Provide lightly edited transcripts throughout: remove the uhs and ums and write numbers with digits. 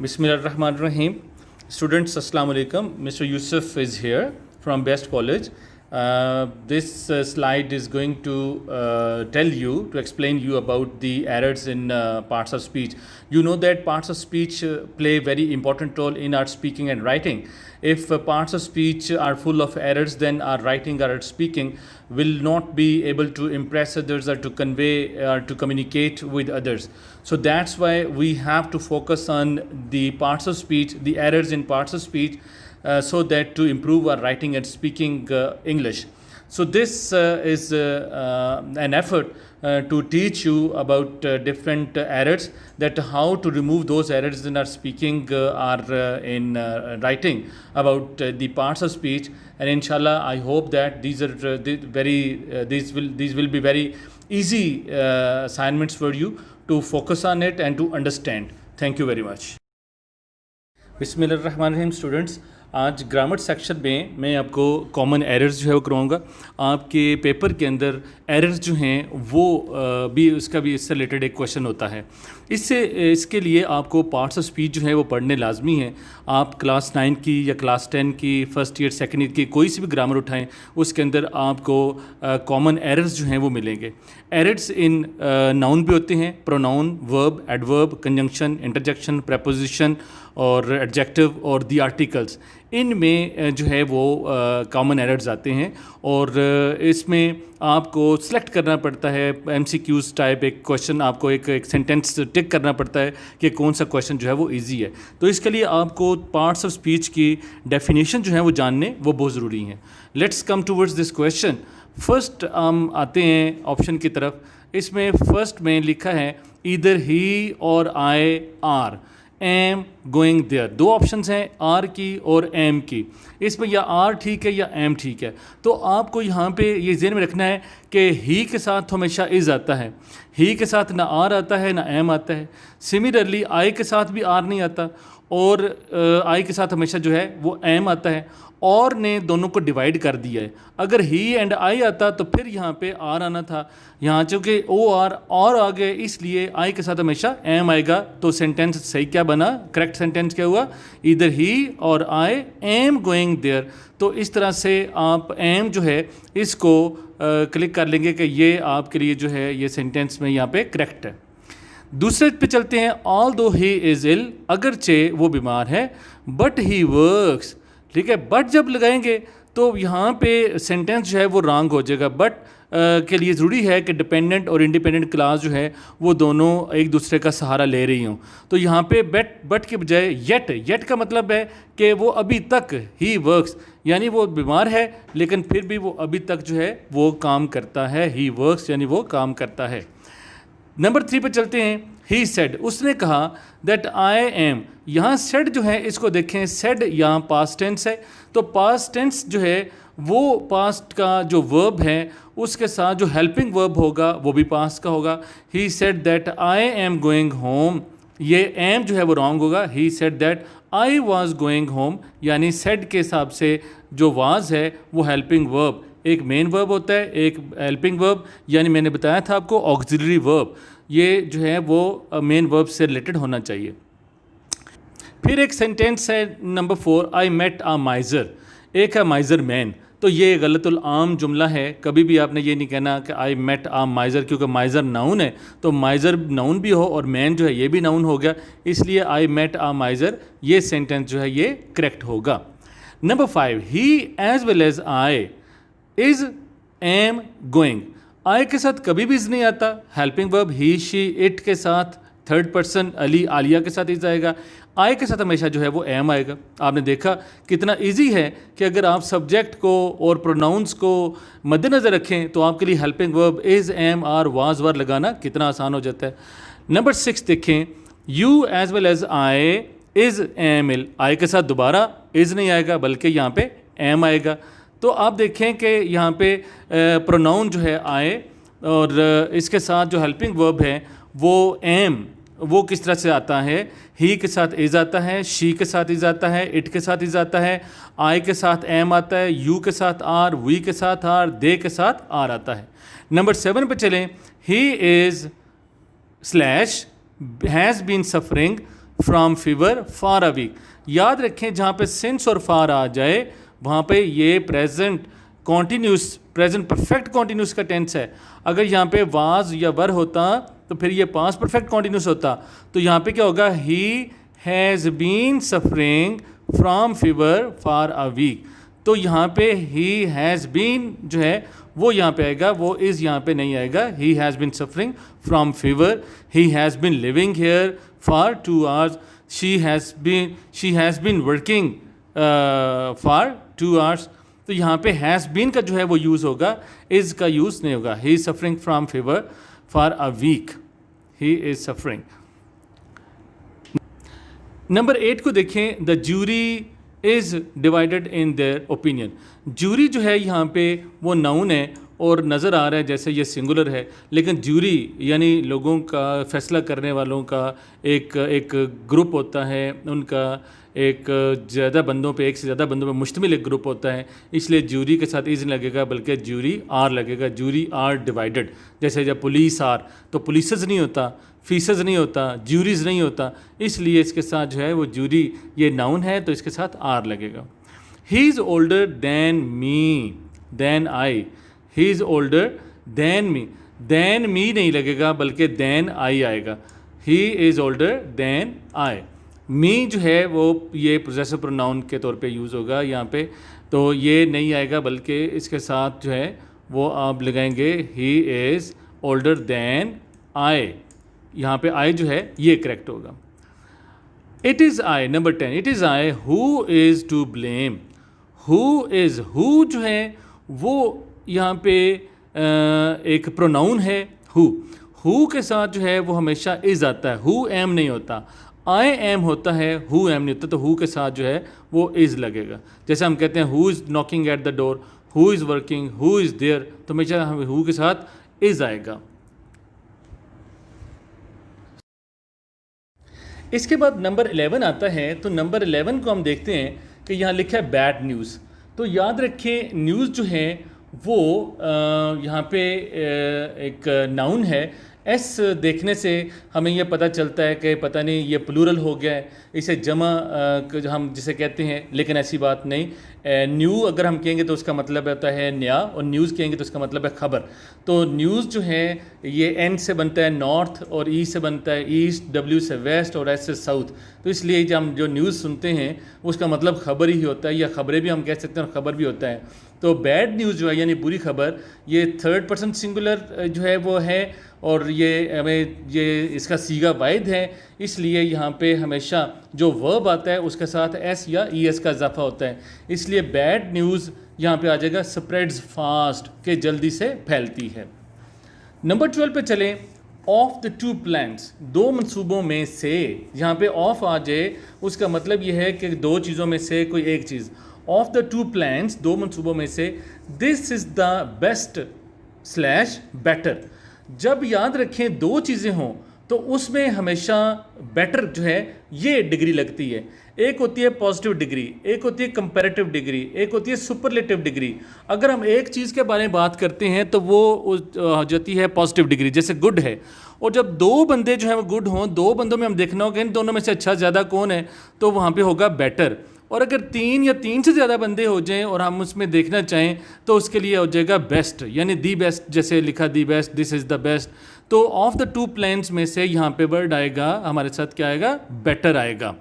Bismillahirrahmanirrahim. Students, Assalamu alaikum. Mr. Yusuf is here from Best College. This slide is going to tell you, to explain you about the errors in parts of speech. You know that parts of speech play very important role in our speaking and writing. If parts of speech are full of errors, then our writing or our speaking will not be able to impress others or to convey or to communicate with others. So that's why we have to focus on the parts of speech, the errors in parts of speech, so that to improve our writing and speaking English. So this is an effort to teach you about different errors, that how to remove those errors in our speaking or in writing about the parts of speech. And inshallah, I hope that these are these will be very easy assignments for you to focus on it and to understand. Thank you very much. बिस्मिल्लाहिर्रहमानिर्रहीम students, आज grammar section में मैं आपको common errors जो है वो करवाऊँगा. आपके paper के अंदर एरर्स जो हैं वो भी उसका भी इससे रिलेटेड एक क्वेश्चन होता है. इसके लिए आपको पार्ट्स ऑफ स्पीच जो है वो पढ़ने लाजमी है. आप क्लास 9 की या क्लास 10 की फर्स्ट ईयर सेकंड ईयर की कोई सी भी ग्रामर उठाएं, उसके अंदर आपको कॉमन एरर्स जो हैं वो मिलेंगे. एरर्स इन नाउन भी होते हैं, pronoun, verb, adverb, conjunction, interjection, preposition और एडजेक्टिव और दी आर्टिकल्स. इनमें जो है वो कॉमन एरर्स आते हैं और इसमें आपको सेलेक्ट करना पड़ता है. एमसीक्यूज़ टाइप एक क्वेश्चन, आपको एक सेंटेंस टिक करना पड़ता है कि कौन सा क्वेश्चन जो है वो इजी है. तो इसके लिए आपको पार्ट्स ऑफ स्पीच की डेफिनेशन जो है वो जानने वो बहुत ज़रूरी हैं. Let's come towards this question. First हम आते हैं ऑप्शन की तरफ. इसमें फर्स्ट में लिखा है ईदर ही और I are am going there. दो ऑप्शंस हैं, आर की और एम की. इसमें या आर ठीक है या एम ठीक है. तो आपको यहाँ पे ये ज़हन में रखना है कि ही के साथ हमेशा इज़ आता है, ही के साथ ना आर आता है ना एम आता है. सिमिलरली आई के साथ भी आर नहीं आता और आई के साथ हमेशा जो है वो एम आता है. और ने दोनों को डिवाइड कर दिया है. अगर ही एंड आई आता तो फिर यहाँ पे आर आना था. यहाँ चूँकि ओ आर और आ गए, इसलिए आई के साथ हमेशा एम आएगा. तो सेंटेंस सही क्या बना, करेक्ट सेंटेंस क्या हुआ, इधर ही और आई एम गोइंग देयर. तो इस तरह से आप एम जो है इसको क्लिक कर लेंगे कि ये आपके लिए जो है ये सेंटेंस में यहाँ पे करेक्ट है. दूसरे पे चलते हैं. ऑल दो ही इज़ इल, अगरचे वो बीमार है, बट ही वर्क्स. ठीक है, बट जब लगाएंगे तो यहाँ पे सेंटेंस जो है वो रॉन्ग हो जाएगा. बट के लिए ज़रूरी है कि डिपेंडेंट और इंडिपेंडेंट क्लास जो है वो दोनों एक दूसरे का सहारा ले रही हों. तो यहाँ पे बट के बजाय येट का मतलब है कि वो अभी तक, ही वर्क्स यानी वो बीमार है लेकिन फिर भी वो अभी तक जो है वो काम करता है. ही वर्क्स यानी वो काम करता है. नंबर 3 पे चलते हैं. ही सेड, उसने कहा, दैट आई एम. यहाँ सेड जो है इसको देखें, सेड यहाँ पास्ट टेंस है. तो पास्ट टेंस जो है वो पास्ट का जो वर्ब है उसके साथ जो हेल्पिंग वर्ब होगा वो भी पास्ट का होगा. He said that I am going home, ये एम जो है वो रॉन्ग होगा. He said that I was going home, यानी सेड के हिसाब से जो वाज है वो हेल्पिंग वर्ब, एक मेन वर्ब होता है, एक हेल्पिंग वर्ब, यानी मैंने बताया था आपको ऑक्सिलरी वर्ब. ये जो है वो मेन वर्ब से रिलेटेड होना चाहिए. फिर एक सेंटेंस है नंबर 4, आई मेट आ माइज़र. एक है माइज़र मैन. तो ये गलतुल आम जुमला है. कभी भी आपने ये नहीं कहना कि आई मेट आ माइज़र, क्योंकि माइज़र नाउन है. तो माइज़र नाउन भी हो और मैन जो है ये भी नाउन हो गया, इसलिए आई मेट आ माइज़र ये सेंटेंस जो है ये करेक्ट होगा. Number 5, he as well as I is am going. I के साथ कभी भी इज़ नहीं आता. Helping verb he she it के साथ थर्ड पर्सन अली आलिया के साथ इज़ आएगा. आई के साथ हमेशा जो है वो एम आएगा. आपने देखा कितना इजी है कि अगर आप सब्जेक्ट को और प्रोनाउंस को मद्देनज़र रखें तो आपके लिए helping verb is, am, are, was, were लगाना कितना आसान हो जाता है. नंबर 6 देखें. You as well as I is am ill. I के साथ दोबारा इज़ नहीं आएगा बल्कि यहाँ पे एम आएगा. तो आप देखें कि यहाँ पे प्रोनाउन जो है आए और इसके साथ जो हेल्पिंग वर्ब है वो एम, वो किस तरह से आता है. ही के साथ इज़ आता है, शी के साथ इज़ आता है, इट के साथ इज़ आता है, आई के साथ एम आता है, यू के साथ आर, वी के साथ आर, दे के साथ आर आता है. नंबर 7 पे चलें. He is slash has been suffering from fever for a week. याद रखें जहाँ पे सिंस और फार आ जाए वहाँ पे ये present continuous, present perfect continuous का टेंस है। अगर यहाँ पे वाज या वर होता तो फिर ये पास्ट परफेक्ट कॉन्टीन्यूस होता। तो यहाँ पे क्या होगा, he has been suffering from fever for a week. तो यहाँ पे ही हैज़ बीन जो है वो यहाँ पे आएगा, वो इज़ यहाँ पे नहीं आएगा। He has been suffering from fever, he has been living here for 2 hours, she has been working for 2 hours। तो यहाँ पे हैज़ बीन का जो है वो यूज़ होगा, इज़ का यूज़ नहीं होगा। He is suffering from fever for a week, he is suffering. Number 8 को देखें, the jury is divided in their opinion. Jury जो है यहाँ पे वो नाउन है और नज़र आ रहा है जैसे ये सिंगुलर है, लेकिन ज्यूरी यानी लोगों का फैसला करने वालों का एक ग्रुप होता है, उनका एक ज़्यादा बंदों पे, एक से ज़्यादा बंदों पे मुश्तमिल एक ग्रुप होता है, इसलिए ज्यूरी के साथ इज़ लगेगा बल्कि ज्यूरी आर लगेगा। ज्यूरी आर डिवाइडेड, जैसे जब पुलिस आर तो पुलिसज नहीं होता, फीसज नहीं होता, ज्यूरीज नहीं होता, इसलिए इसके साथ जो है वो ज्यूरी ये नाउन है तो इसके साथ आर लगेगा। He is older than me than I, he is older than me नहीं लगेगा बल्कि दैन आई आएगा। He is older than I. Me जो है वो ये पोजेसिव प्रोनाउन के तौर पे यूज़ होगा यहाँ पे, तो ये नहीं आएगा बल्कि इसके साथ जो है वो आप लगाएंगे he is older than I. यहाँ पे आई जो है ये करेक्ट होगा। It is I, number 10, it is I who is to blame. Who जो है वो यहाँ पे एक प्रोनाउन है हु के साथ जो है वो हमेशा इज़ आता है, हु एम नहीं होता। आई एम होता है, हु एम नहीं होता, तो हु के साथ जो है वो इज़ लगेगा। जैसे हम कहते हैं who is knocking at the door, who is working, who is there, तो हमेशा हमें हु के साथ इज़ आएगा। इसके बाद नंबर 11 आता है, तो नंबर 11 को हम देखते हैं कि यहाँ लिखा है बैड न्यूज़। तो याद रखें न्यूज़ जो है वो यहाँ पे एक नाउन है। एस देखने से हमें यह पता चलता है कि पता नहीं ये प्लूरल हो गया है, इसे जमा हम जिसे कहते हैं, लेकिन ऐसी बात नहीं। न्यू अगर हम कहेंगे तो उसका मतलब होता है नया, और न्यूज़ कहेंगे तो उसका मतलब है खबर। तो न्यूज़ जो है ये एन से बनता है नॉर्थ, और ई से बनता है ईस्ट, डब्ल्यू से वेस्ट और एस से साउथ। तो इसलिए जब हम जो न्यूज़ सुनते हैं उसका मतलब खबर ही होता है, या खबरें भी हम कह सकते हैं और ख़बर भी होता है। तो बैड न्यूज़ जो है यानी बुरी खबर, ये 3rd पर्सन सिंगुलर जो है वो है, और ये हमें ये इसका सीगा वाहिद है, इसलिए यहाँ पे हमेशा जो वर्ब आता है उसके साथ एस या ई एस का इजाफा होता है। इसलिए बैड न्यूज़ यहाँ पे आ जाएगा स्प्रेड्स फास्ट, के जल्दी से फैलती है। नंबर 12 पे चलें, ऑफ द 2 प्लान्स, 2 मंसूबों में से। यहाँ पे ऑफ आ जाए उसका मतलब यह है कि 2 चीज़ों में से कोई एक चीज़। ऑफ द 2 प्लान्स, 2 मंसूबों में से, this is the best slash better. जब याद रखें 2 चीज़ें हों तो उसमें हमेशा बेटर जो है ये डिग्री लगती है। एक होती है पॉजिटिव डिग्री, एक होती है कंपैरेटिव डिग्री, एक होती है सुपरलेटिव डिग्री। अगर हम एक चीज़ के बारे में बात करते हैं तो वो हो जाती है पॉजिटिव डिग्री, जैसे गुड है। और जब 2 बंदे जो हैं वो गुड हों, 2 बंदों में हम देखना होगा इन दोनों में से अच्छा ज़्यादा कौन है, तो वहाँ पे होगा बेटर। और अगर 3 या 3 से ज़्यादा बंदे हो जाएं और हम उसमें देखना चाहें तो उसके लिए हो जाएगा बेस्ट, यानी दी बेस्ट, जैसे लिखा the best, this is the best. तो ऑफ द 2 प्लान्स में से यहाँ पे वर्ड आएगा हमारे साथ क्या आएगा, बेटर आएगा।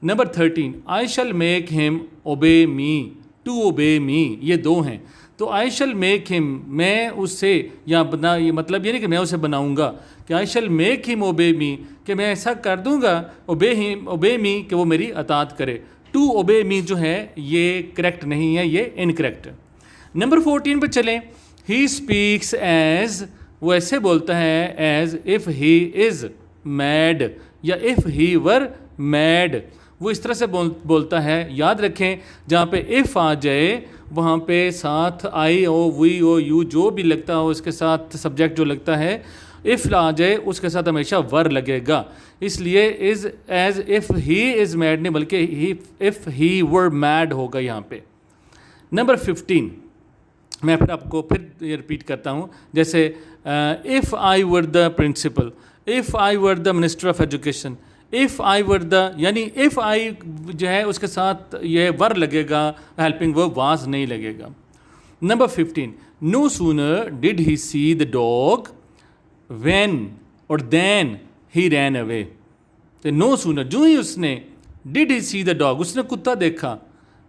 Number 13, I shall make him obey me, to obey मी, ये 2 हैं। तो आई शैल मेक हिम, मैं उससे, या बना, ये मतलब ये नहीं कि मैं उसे बनाऊंगा, कि आई शैल मेक हिम ओबे मी, कि मैं ऐसा कर दूंगा, ओबे हिम ओबे मी, कि वो मेरी अतात करे। टू ओबे मी जो है ये करेक्ट नहीं है, ये इनकरेक्ट है। नंबर 14 पे चलें, ही स्पीक्स एज, वो ऐसे बोलता है as if he is mad, या इफ़ ही वर मैड, वो इस तरह से बोलता है। याद रखें जहाँ पे इफ़ आ जाए वहाँ पे साथ आई ओ वी ओ यू जो भी लगता हो, इसके साथ सब्जेक्ट जो लगता है, इफ़ आ जाए उसके साथ हमेशा वर लगेगा। इसलिए is as if he is mad नहीं बल्कि ही इफ़ ही वर मैड होगा यहाँ पे। नंबर 15, मैं फिर आपको फिर ये रिपीट करता हूँ, जैसे if I were the principal, if I were the minister of education, if I were the, यानी इफ़ आई जो है उसके साथ ये वर लगेगा, हेल्पिंग वर्ब वाज नहीं लगेगा। Number 15, no sooner did he see the dog when और देन ही रैन अवे। तो नो सूनर, जो ही उसने, did he see the dog, उसने कुत्ता देखा,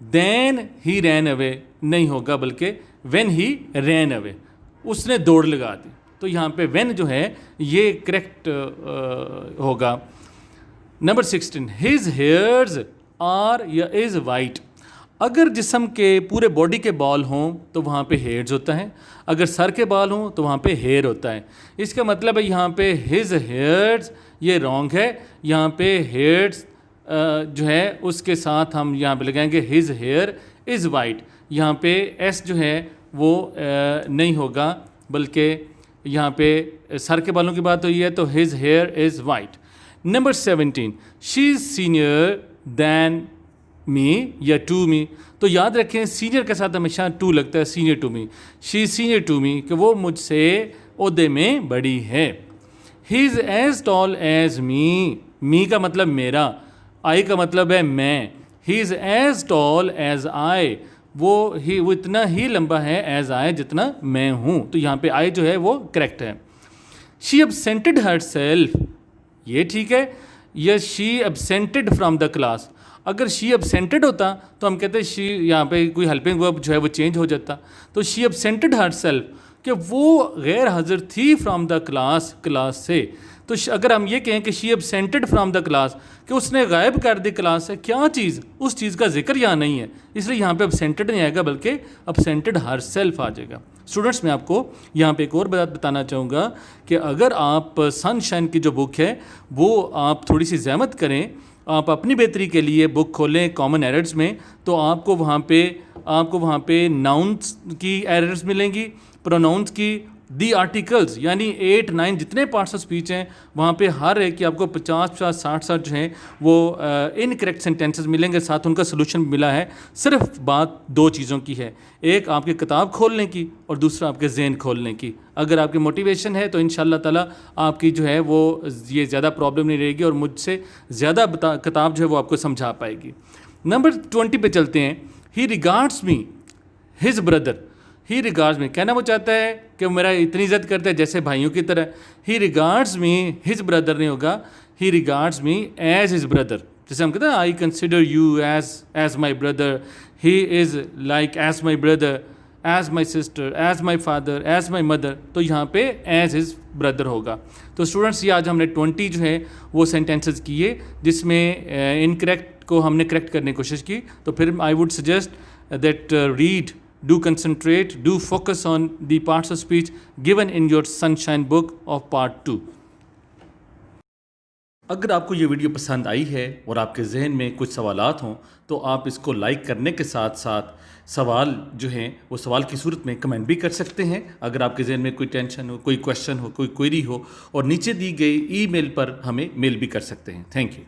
देन ही रैन अवे नहीं होगा, बल्कि व्हेन ही रैन अवे, उसने दौड़ लगा दी। तो यहाँ पे व्हेन जो है ये करेक्ट होगा। नंबर 16, हिज हेयर्स आर या इज़ वाइट। अगर जिस्म के पूरे बॉडी के बाल हों तो वहाँ पे हेयर्स होता है, अगर सर के बाल हों तो वहाँ पे हेयर होता है। इसका मतलब है यहाँ पे हिज हेयर्स ये रॉन्ग है, यहाँ पे हेयर्स जो है उसके साथ हम यहाँ पे लगाएंगे हिज हेयर इज़ वाइट। यहाँ पे एस जो है वो नहीं होगा, बल्कि यहाँ पे सर के बालों की बात हुई है तो his here is white. Number 17, she is senior than me या टू मी। तो याद रखें सीनियर के साथ हमेशा टू लगता है, senior to me, she is senior to me, कि वो मुझसे ओहदे में बड़ी है। He is as tall as me का मतलब मेरा, आई का मतलब है मैं। He is as tall as I, वो इतना ही लंबा है एज आई जितना मैं हूँ। तो यहाँ पे आई जो है वो करेक्ट है। शी एब्सेंटेड हर सेल्फ, ये ठीक है। या शी एब्सेंटेड फ्रॉम द क्लास, अगर शी एब्सेंटेड होता तो हम कहते शी, यहाँ पे कोई हेल्पिंग वर्ब जो है वो चेंज हो जाता। तो शी एब्सेंटेड हर सेल्फ, कि वो गैर हाजिर थी फ्रॉम द क्लास से। तो अगर हम ये कहें कि शी एब्सेंटेड फ्रॉम द क्लास, कि उसने गायब कर दी क्लास से क्या चीज़, उस चीज़ का जिक्र यहाँ नहीं है, इसलिए यहाँ पे एब्सेंटेड नहीं आएगा बल्कि एब्सेंटेड हर सेल्फ आ जाएगा। स्टूडेंट्स, मैं आपको यहाँ पे एक और बात बताना चाहूँगा कि अगर आप सनशाइन की जो बुक है वो आप थोड़ी सी ज़हमत करें, आप अपनी बेहतरी के लिए बुक खोलें कॉमन एरर्स में, तो आपको वहाँ पे नाउन्स की एरर्स मिलेंगी, प्रोनाउंस की, दी आर्टिकल्स यानी 8, 9 जितने पार्ट्स ऑफ स्पीच हैं वहाँ पे हर एक की आपको 50, 60 जो हैं वो इनकरेक्ट सेंटेंसेस मिलेंगे, साथ उनका सोल्यूशन मिला है। सिर्फ बात दो चीज़ों की है, एक आपकी किताब खोलने की और दूसरा आपके जहन खोलने की। अगर आपकी मोटिवेशन है तो इंशाल्लाह ताला आपकी जो है वो ये ज़्यादा प्रॉब्लम नहीं रहेगी और मुझसे ज़्यादा किताब जो है वो आपको समझा पाएगी। नंबर 20 पे चलते हैं। ही रिगार्ड्स मी हिज ब्रदर, ही रिगार्ड्स मी कहना वो चाहता है कि मेरा इतनी इज्जत करता है जैसे भाइयों की तरह। He regards me his brother नहीं होगा, he regards me as his brother. जैसे हम कहते हैं I consider you as my brother, he is like as my brother, as my sister, as my father, as my mother, तो यहाँ पे as his brother होगा। तो स्टूडेंट्स, ये आज हमने 20 जो है वो सेंटेंसेस किए जिसमें इनकरेक्ट को हमने करेक्ट करने की कोशिश की। तो फिर I would suggest that read, do concentrate, do focus on the parts of speech given in your Sunshine book of part 2. अगर आपको ये वीडियो पसंद आई है और आपके जहन में कुछ सवालात हों तो आप इसको लाइक करने के साथ साथ सवाल जो हैं वो सवाल की सूरत में कमेंट भी कर सकते हैं। अगर आपके जहन में कोई टेंशन हो, कोई क्वेश्चन हो, कोई क्वेरी हो, और नीचे दी गई ईमेल पर हमें मेल भी कर सकते हैं। Thank you.